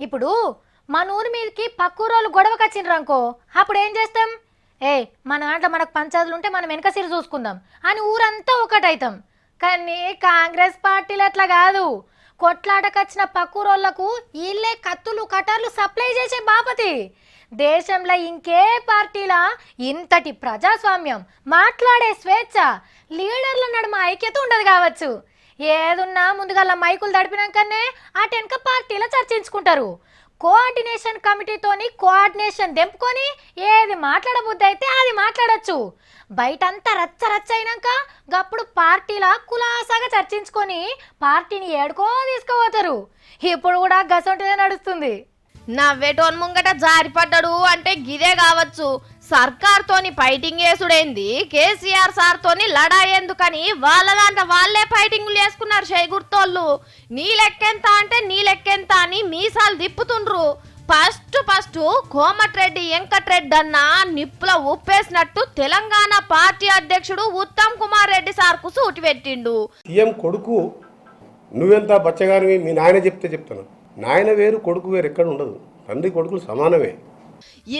ఇప్పుడు మన ఊరి మీదకి పక్కూరోళ్ళు గొడవకు వచ్చిండ్రనుకో అప్పుడు ఏం చేస్తాం? ఏ మన దాంట్లో మనకు పంచాయతీలు ఉంటే మనం వెనక సిరి చూసుకుందాం అని ఊరంతా ఒకటైతాం. కానీ కాంగ్రెస్ పార్టీలు అట్లా కాదు. కొట్లాటకొచ్చిన పక్కూరోళ్లకు వీళ్ళే కత్తులు కటార్లు సప్లై చేసే బాపతి. దేశంలో ఇంకే పార్టీలా ఇంతటి ప్రజాస్వామ్యం, మాట్లాడే స్వేచ్ఛ, లీడర్ల నడుమ ఐక్యత ఉండదు కావచ్చు. ఏదున్నా ముందుగా మైకులు తడిపినాకనే ఆ టెన్క పార్టీలో చర్చించుకుంటారు. కోఆర్డినేషన్ కమిటీతోని కోఆర్డినేషన్ దెంపుకొని ఏది మాట్లాడబుద్ది అయితే అది మాట్లాడచ్చు. బయటంతా రచ్చ రచ్చ అయినాక గప్పుడు పార్టీల కులాసాగా చర్చించుకొని పార్టీని ఏడుకో తీసుకుపోతారు. ఇప్పుడు కూడా గసొంటిదే నడుస్తుంది. నవ్వేటోన్ ముంగట జారిపడ్డాడు అంటే గిదే కావచ్చు. సర్కార్ తోని ఫైటింగ్ చేసుడేంది, కేసీఆర్ సార్ తోని లడాయేందుకని వాళ్ళ దాంట్లో వాళ్ళే ఫైటింగ్లు చేసుకున్నారు షైగుర్తోళ్ళు. నీ లెక్కెంత అంటే నీ లెక్కెంత అని మీసాలు తిప్పుతుండ్రు. ఫస్ట్ కోమటిరెడ్డి వెంకటరెడ్డి అన్న నిప్పుల ఉప్పేసినట్టు తెలంగాణ పార్టీ అధ్యక్షుడు ఉత్తమ్ కుమార్ రెడ్డి సార్కు సూటి పెట్టిండు. సీఎం కొడుకు నువ్వెంత బచ్చగానివి మీ నాయన చెప్తాను. నాయన వేరు కొడుకు వేరు ఎక్కడ ఉండదు. తండ్రి కొడుకులు సమానమే.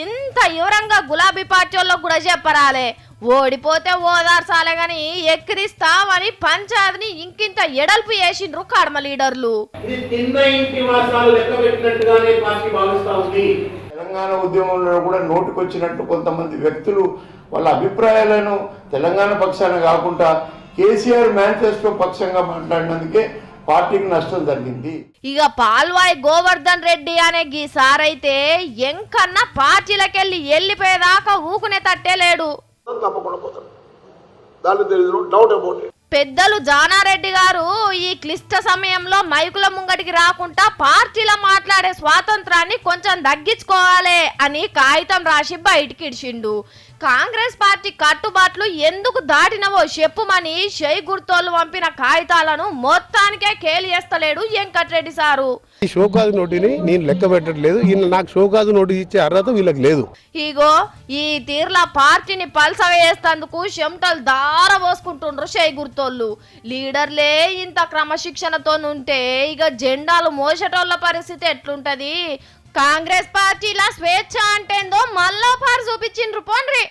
ఇంత వివరంగా గులాబీ పార్టీ వాళ్ళకు కూడా చెప్పరాలే. ఓడిపోతే ఓదార్సాలే గాని ఎక్కిరిస్తామని పంచాయతీని ఇంకింత ఎడల్పు చేసిండ్రు కడమ లీడర్లు. తెలంగాణ ఉద్యమంలో కూడా నోటికొచ్చినట్టు కొంతమంది వ్యక్తులు వాళ్ళ అభిప్రాయాలను తెలంగాణ పక్షాన కాకుండా కేసీఆర్ మేనిఫెస్టో పక్షంగా మాట్లాడినందుకే పార్టీకి నష్టం జరిగింది. ఇక పాల్వాయి గోవర్ధన్ రెడ్డి అనే గీ సారైతే ఎంకన్నా పార్టీలకెళ్ళి వెళ్ళిపోయేదాకా ఊకునే తట్టేలేడు. పెద్దలు జానారెడ్డి గారు ఈ క్లిష్ట సమయంలో మైకుల ముంగటికి రాకుండా పార్టీలో మాట్లాడే స్వాతంత్రాన్ని కొంచెం తగ్గించుకోవాలి అని కాగితం రాసి బయటికి ఇడిచిండు. కాంగ్రెస్ పార్టీ కట్టుబాట్లు ఎందుకు దాటినవో చెప్పుమని షై గుర్తోళ్ళు పంపిన కాగితాలను మొత్తానికే కేలి చేస్తలేడు వెంకటరెడ్డి సారు. ఈ షోకాజు నోటిని నేను లెక్క పెట్టట్లేదు. ఈయన నాకు షోకాజు నోటీస్ ఇచ్చే అర్హత వీళ్ళకి లేదు. ఇగో ఈ తీర్ల పార్టీని పల్సగా వేస్తందుకు చెమటలు దార పోసుకుంటుండ్రు షై గుర్తోళ్ళు. లీడర్లే ఇంత క్రమశిక్షణతో ఉంటే ఇక జెండాలు మోసేటోళ్ళ పరిస్థితి ఎట్లుంటది? కాంగ్రెస్ పార్టీలా స్వేచ్ఛ అంటేందో మళ్ళా పారు చూపించిండ్రు పోండ్రి.